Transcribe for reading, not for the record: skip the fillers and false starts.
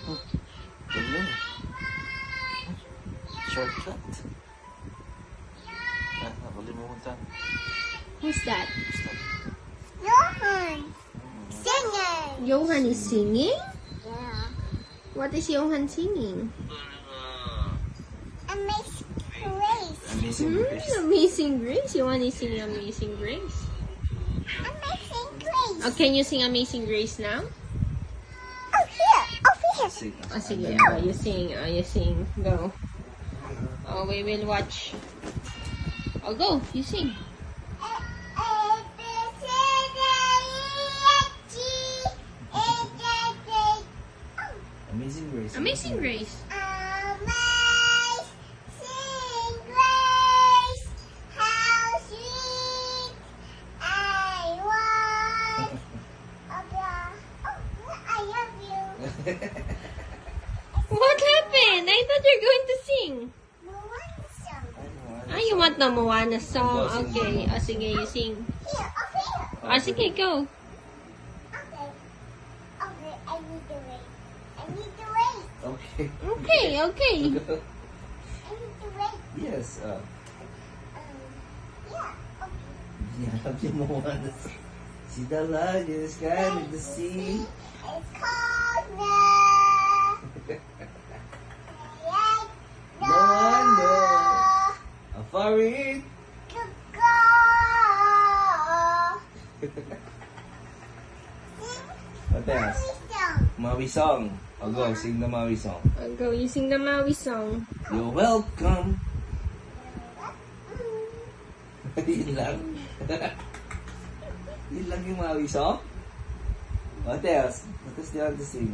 Hello. Shortcut. Nakalimutan. Who's that? Johan. Singing. Johan is singing? Yeah. What is Johan singing? Amazing Grace. Amazing Grace. Amazing Grace. Johan is singing Amazing Grace. Amazing Grace. Oh, can you sing Amazing Grace now? Oh, here. Over here. Sige. Oh, sige. You sing. You sing. Go. Oh, we will watch. Oh, go. You sing. Amazing Grace. Amazing Grace. Amazing Grace, how sweet I was. I love you. What happened? I thought you're going to sing. No one song. Ah, you want the Moana song? Go, sing Okay. Moana. Oh, sige. You sing. Here, over here. Ah, sige. Go. Okay. Okay, I need to wait. I need to wait. Okay. Okay. Okay. I need to wait. Yes. Yeah, okay. Hinahap yung mga See the light in the sky with the sea. It's cold now. Yeah, No wonder. How far it. to go. What else? Maui song. I'll go sing the Maui song. Oh, go. You sing the Maui song. You're welcome. Yun lang. Yun lang yung Maui song? What else? What else do you want to sing?